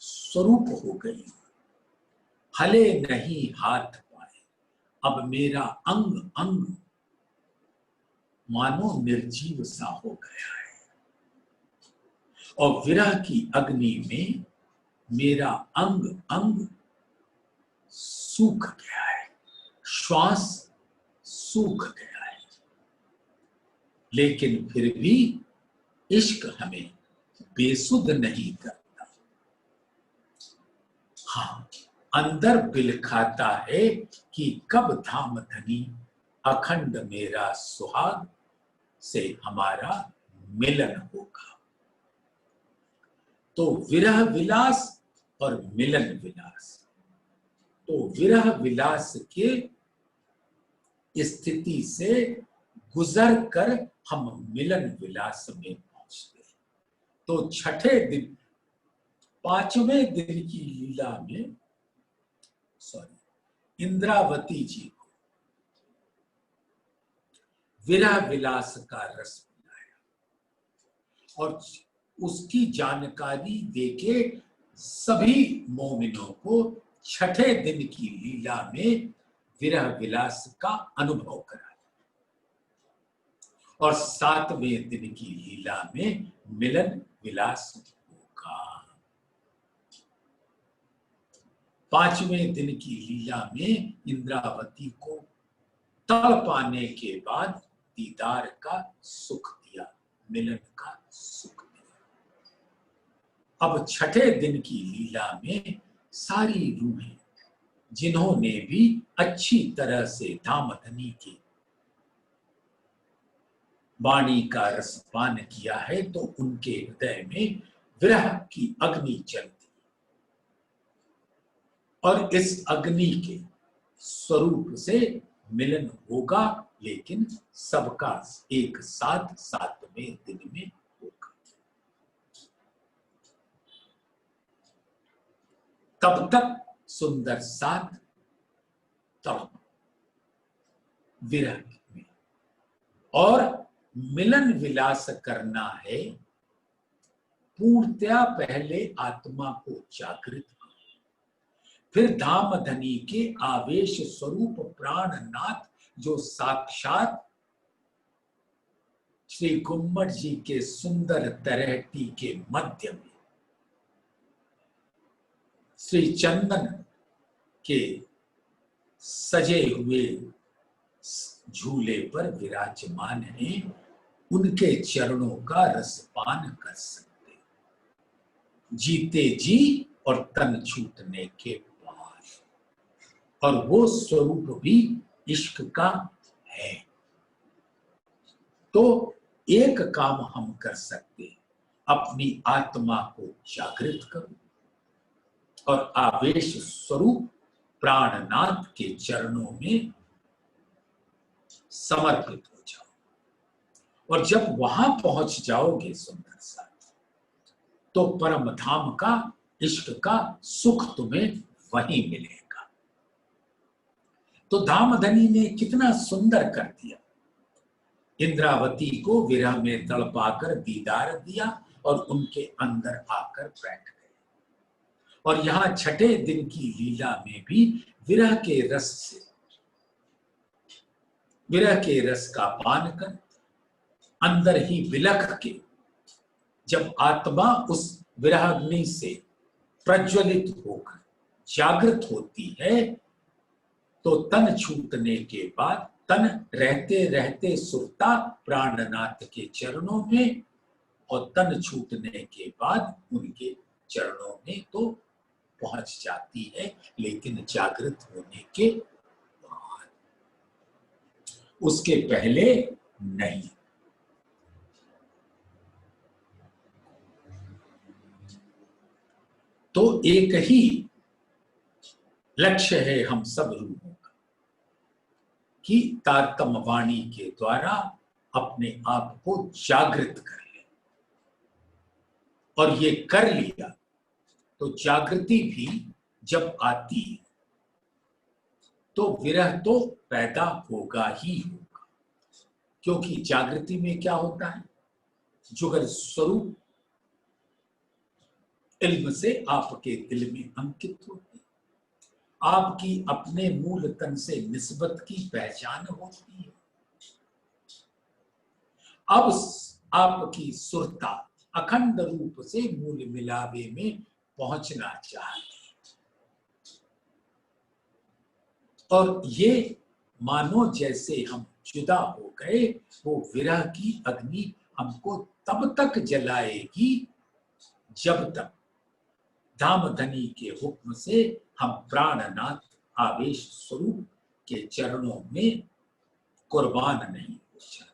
स्वरूप हो गई। हले नहीं हाथ पाए, अब मेरा अंग अंग मानो निर्जीव सा हो गया है। और विरह की अग्नि में मेरा अंग अंग सूख गया है, श्वास सूख गया है। लेकिन फिर भी इश्क हमें बेसुध नहीं करता। हाँ, अंदर बिलखाता है कि कब धाम धनी अखंड मेरा सुहाग से हमारा मिलन होगा। तो विरह विलास और मिलन विलास, तो विरह विलास के स्थिति से गुजर कर हम मिलन विलास में पहुंचते हैं। तो छठे दिन, पांचवें दिन की लीला में इंद्रावती जी को विरह विलास का रस मिलाया और उसकी जानकारी देके सभी मोमिनों को छठे दिन की लीला में विरह विलास का अनुभव कराया और सातवें दिन की लीला में मिलन विलास होगा। पांचवें दिन की लीला में इंद्रावती को तड़पाने के बाद दीदार का सुख दिया, मिलन का सुख दिया। अब छठे दिन की लीला में सारी रूहें जिन्होंने भी अच्छी तरह से धामधनी की वाणी का रसपान किया है तो उनके हृदय में विरह की अग्नि जलती और इस अग्नि के स्वरूप से मिलन होगा, लेकिन सबका एक साथ सातवें दिन में होगा। तब तक सुंदर साथ, तब विरह में और मिलन विलास करना है। पूर्णतया पहले आत्मा को जागृत, फिर धामधनी के आवेश स्वरूप प्राणनाथ जो साक्षात श्री गुम्मट जी के सुंदर तलहटी के मध्य में श्री चंदन के सजे हुए झूले पर विराजमान हैं, उनके चरणों का रसपान कर सकते जीते जी और तन छूटने के बाद। और वो स्वरूप भी इश्क का है। तो एक काम हम कर सकते, अपनी आत्मा को जागृत करो और आवेश स्वरूप प्राणनाथ के चरणों में समर्पित हो जाओ। और जब वहां पहुंच जाओगे सुंदर सा, तो परम धाम का, इश्क का सुख तुम्हें वहीं मिलेगा। तो धामधनी ने कितना सुंदर कर दिया, इंद्रावती को विरह में तड़पाकर दीदार दिया और उनके अंदर आकर बैठ गए। और यहां छठे दिन की लीला में भी विरह के रस से, विरह के रस का पान कर अंदर ही विलख के जब आत्मा उस विरहाग्नि से प्रज्वलित होकर जागृत होती है, तो तन छूटने के बाद तन रहते रहते सुरता प्राणनाथ के चरणों में और तन छूटने के बाद उनके चरणों में तो पहुंच जाती है, लेकिन जागृत होने के बाद, उसके पहले नहीं। तो एक ही लक्ष्य है हम सब रूहों का कि तारतम वाणी के द्वारा अपने आप को जागृत कर ले। और ये कर लिया तो जागृति भी जब आती है तो विरह तो पैदा होगा ही होगा, क्योंकि जागृति में क्या होता है, जुगल स्वरूप इल्म से आपके दिल में अंकित होते, आपकी अपने मूल तन से निस्बत की पहचान होती है। अब आपकी सुरता अखंड रूप से मूल मिलावे में पहुंचना चाहती, और ये मानो जैसे हम जुदा हो गए, वो विरह की अग्नि हमको तब तक जलाएगी जब तक धामधनी के हुक्म से हम प्राणनाथ आवेश स्वरूप के चरणों में कुर्बान नहीं हो जाते।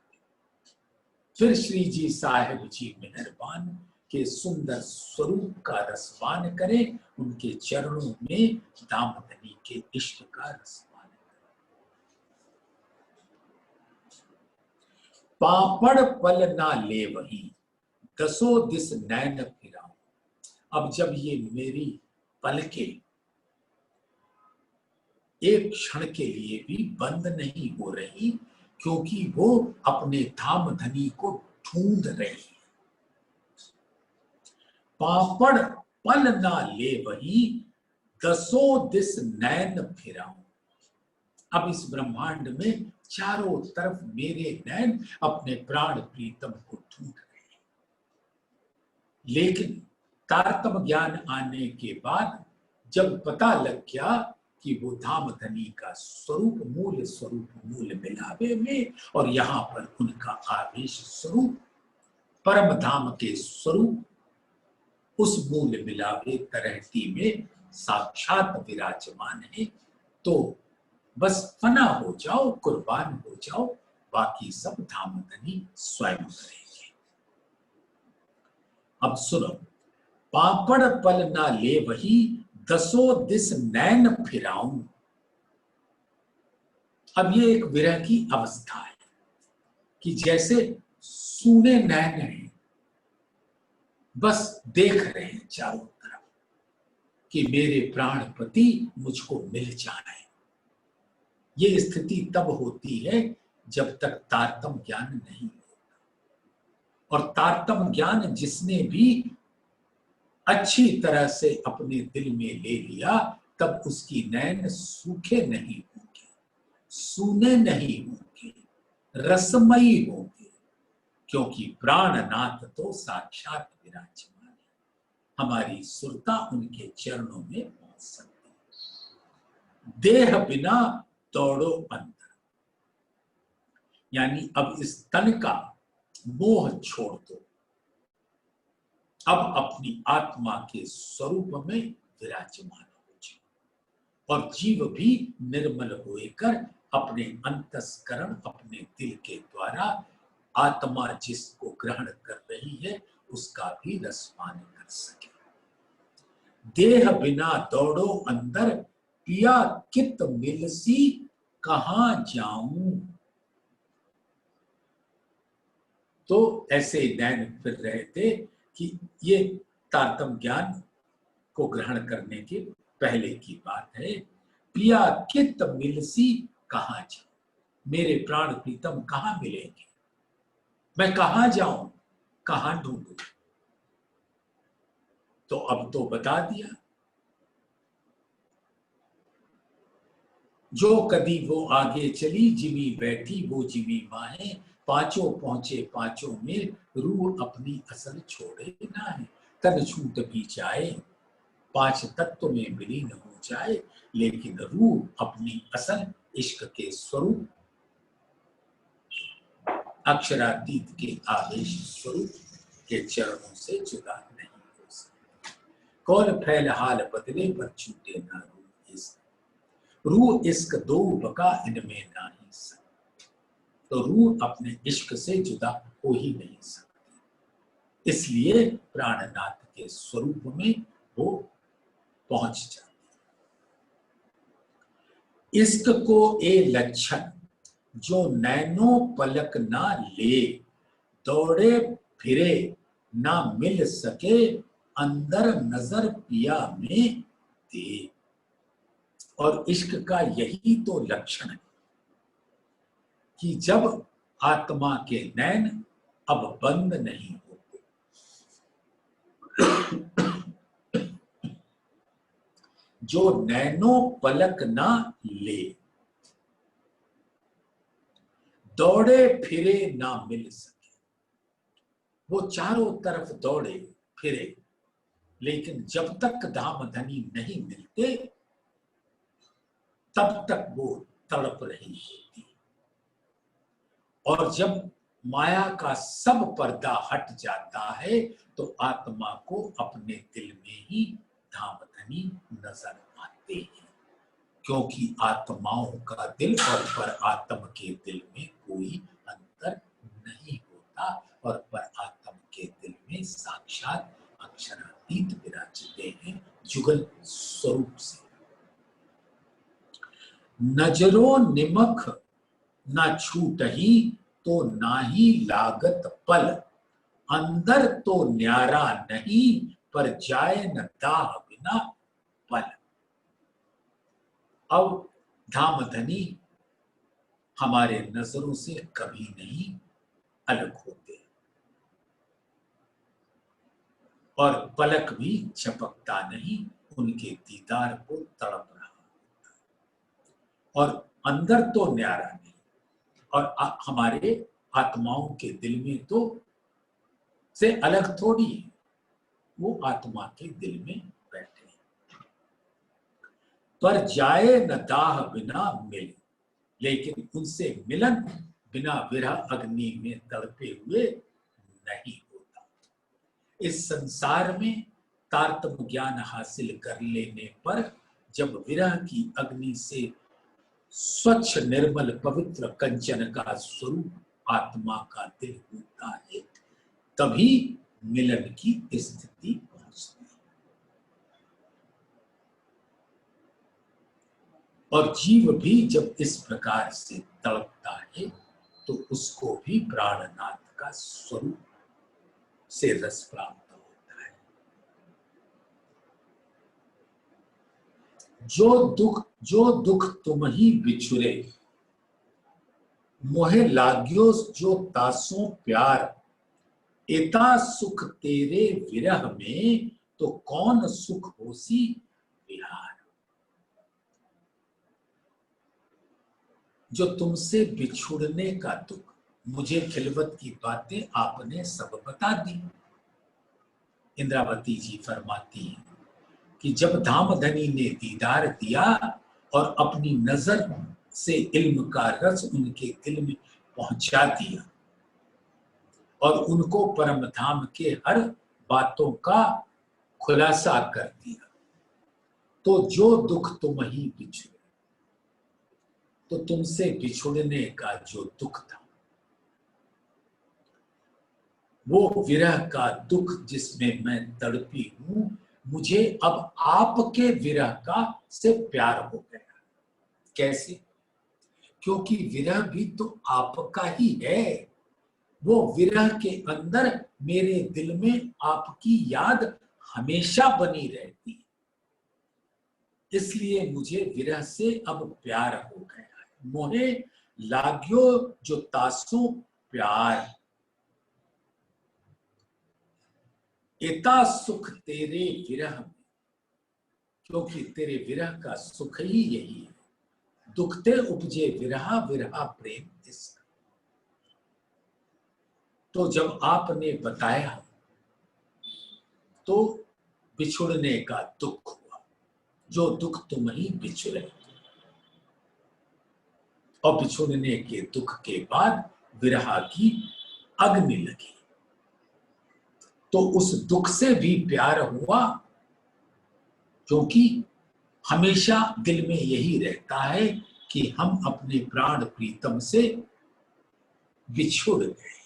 फिर श्री जी साहिब जी मेहरबान के सुंदर स्वरूप का रसपान करें, उनके चरणों में दामधनी के इश्क का रसपान करें। पापड़ पल ना ले वही, दसों दिस नैन फिराऊं। अब जब ये मेरी पलकें एक क्षण के लिए भी बंद नहीं हो रही, क्योंकि वो अपने धामधनी को ढूंढ रही है। पापड़ पल ना ले वही, दसों दिस नैन फिराऊं। अब इस ब्रह्मांड में चारों तरफ मेरे नैन अपने प्राण प्रीतम को ढूंढ रहे हैं, लेकिन तारतम ज्ञान आने के बाद जब पता लग गया कि वो धामधनी का स्वरूप मूल मिलावे में, और यहाँ पर उनका आवेश स्वरूप परम धाम के स्वरूप उस मूल मिलावे तरहती में साक्षात विराजमान है, तो बस फना हो जाओ, कुर्बान हो जाओ, बाकी सब धामधनी स्वयं करेंगे। अब सुनो, पापड़ पल ना ले वही, दसों दिस नैन फिराऊं। अब ये एक विरह की अवस्था है कि जैसे सूने नैन हैं, बस देख रहे हैं चारों तरफ कि मेरे प्राणपति मुझको मिल जाए। ये स्थिति तब होती है जब तक तारतम ज्ञान नहीं होता, और तारतम ज्ञान जिसने भी अच्छी तरह से अपने दिल में ले लिया, तब उसकी नैन सूखे नहीं होंगे, सूने नहीं होंगे, रसमयी होंगे, क्योंकि प्राणनाथ तो साक्षात विराजमान है। हमारी सुरता उनके चरणों में पहुंच सकती है। देह बिना दौड़ो अंदर, यानी अब इस तन का मोह छोड़ दो, अब अपनी आत्मा के स्वरूप में विराजमान हो जाओ, और जीव भी निर्मल होकर अपने अंतस्करण, अपने दिल के द्वारा आत्मा जिसको ग्रहण कर रही है उसका भी रसपान कर सके। देह बिना दौड़ो अंदर, पिया कित मिलसी कहां जाऊं। तो ऐसे नैन फिर रहे थे कि ये तारतम ज्ञान को ग्रहण करने के पहले की बात है। पिया कित मिलसी कहां जाऊं, मेरे प्राण प्रीतम कहां मिलेंगे, मैं कहां जाऊं, कहां ढूंढूं। तो अब तो बता दिया, जो कदी वो आगे चली, जिमी बैठी वो जिमी माहे, पांचों पहुंचे पांचों में, रूह अपनी असल छोड़े ना है। तन छूट भी जाए, पांच तत्व में विलीन हो जाए, लेकिन रूह अपनी असल इश्क के स्वरूप अक्षरातीत के आवेश स्वरूप के चरणों से जुदा नहीं हो सकती। कौन फैल हाल बदले पर छूटे ना रूह इश्क, रूह इश्क दो बका इनमें ना ही सकती। तो रूह अपने इश्क से जुदा हो ही नहीं सकती, इसलिए प्राणनाथ के स्वरूप में वो पहुंच जाती। इश्क को ए लक्षण जो नैनो पलक ना ले, दौड़े फिरे ना मिल सके, अंदर नजर पिया में दे। और इश्क का यही तो लक्षण है कि जब आत्मा के नैन अब बंद नहीं होते, जो नैनो पलक ना ले, दौड़े फिरे ना मिल सके। वो चारों तरफ दौड़े फिरे, लेकिन जब तक धाम धनी नहीं मिलते तब तक वो तड़प रही होती। और जब माया का सब पर्दा हट जाता है तो आत्मा को अपने दिल में ही धाम धनी नजर आते हैं, क्योंकि आत्माओं का दिल और पर आत्म के दिल में कोई अंतर नहीं होता, और पर आत्म के दिल में साक्षात अक्षरातीत विराजते हैं जुगल स्वरूप से। नजरो निमख ना छूट ही तो ना ही लागत पल, अंदर तो न्यारा नहीं पर जाए न दाह बिना पल। अब धाम धनी हमारे नजरों से कभी नहीं अलग होते, और पलक भी झपकता नहीं उनके दीदार को तड़प रहा, और अंदर तो न्यारा नहीं, और हमारे आत्माओं के दिल में तो से अलग थोड़ी है, वो आत्मा के दिल में बैठे हैं। पर जाए न दाह बिना मिले, लेकिन उनसे मिलन बिना विरह अग्नि में तड़पे हुए नहीं होता। इस संसार में तारतम्य ज्ञान हासिल कर लेने पर जब विरह की अग्नि से स्वच्छ निर्मल पवित्र कंचन का स्वरूप आत्मा का दिल होता है, तभी मिलन की स्थिति पहुंचती है। और जीव भी जब इस प्रकार से तड़पता है तो उसको भी प्राणनाथ का स्वरूप से रस प्राप्त होता है। जो दुख तुम ही बिछुरे, मोहे लाग्यो जो तासों प्यार, एता सुख तेरे विरह में तो कौन सुख होसी विहार। जो तुमसे बिछुड़ने का दुख, मुझे खिलवत की बातें आपने सब बता दी। इंद्रावती जी फरमाती हैं कि जब धाम धनी ने दीदार दिया और अपनी नजर से इल्म का रस उनके दिल में पहुंचा दिया और उनको परम धाम के हर बातों का खुलासा कर दिया, तो जो दुख तुम ही बिछुड़े, तो तुमसे बिछुड़ने का जो दुख था वो विरह का दुख जिसमें मैं तड़पी हूं, मुझे अब आपके विरह का से प्यार हो गया। कैसे? क्योंकि विरह भी तो आपका ही है। वो विरह के अंदर मेरे दिल में आपकी याद हमेशा बनी रहती है, इसलिए मुझे विरह से अब प्यार हो गया है। मोहे लाग्यो जो तासों प्यार, एता सुख तेरे विरह में, क्योंकि तेरे विरह का सुख ही यही है। दुखते उपजे विरहा विरहा प्रेम इश्क। तो जब आपने बताया तो बिछुड़ने का दुख हुआ, जो दुख तुम ही बिछुड़े, और बिछुड़ने के दुख के बाद विरहा की अग्नि लगी, तो उस दुख से भी प्यार हुआ, क्योंकि हमेशा दिल में यही रहता है कि हम अपने प्राण प्रीतम से बिछुड़ गए।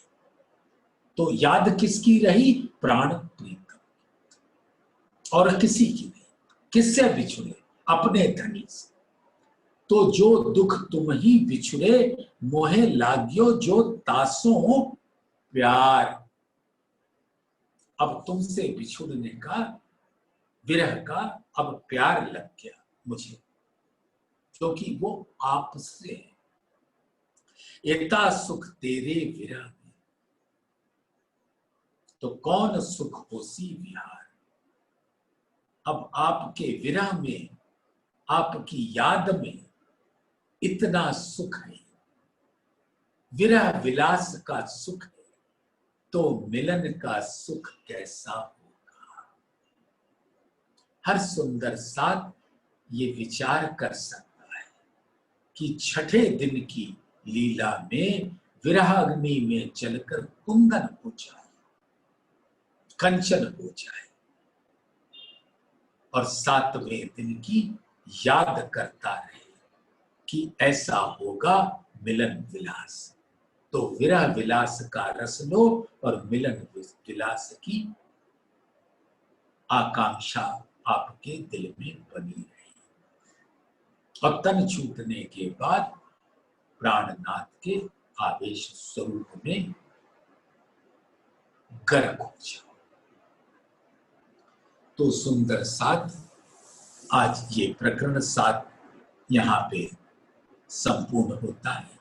तो याद किसकी रही? प्राण प्रीतम, और किसी की नहीं। किससे बिछुड़े? अपने धनी से। तो जो दुख तुम ही बिछुड़े, मोहे लाग्यो जो तासों प्यार। अब तुमसे बिछुड़ने का, विरह का अब प्यार लग गया मुझे। क्योंकि वो आपसे है। एता सुख तेरे विरह में, तो कौन सुख होसी विहार। अब आपके विरह में, आपकी याद में इतना सुख है, विरह विलास का सुख है, तो मिलन का सुख कैसा होगा। हर सुंदर साथ ये विचार कर सकता है कि छठे दिन की लीला में विरहाग्नि में जलकर कुंदन हो जाए, कंचन हो जाए, और सातवें दिन की याद करता रहे कि ऐसा होगा मिलन विलास। तो विरह विलास का रस लो और मिलन विलास की आकांक्षा आपके दिल में बनी रहे। और तन छूटने के बाद प्राणनाथ के आवेश स्वरूप में गर्क हो जाओ। तो सुंदर साथ, आज ये प्रकरण 7 यहां पे संपूर्ण होता है।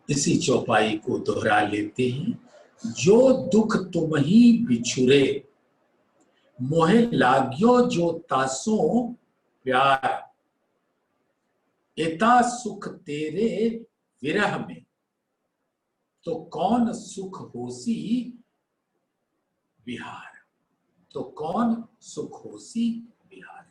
इसी चौपाई को दोहरा लेते हैं। जो दुख तुम ही बिछुरे, मोहे लाग्यो जो तासो प्यार। एता सुख तेरे विरह में, तो कौन सुख होसी विहार। तो कौन सुख होसी विहार।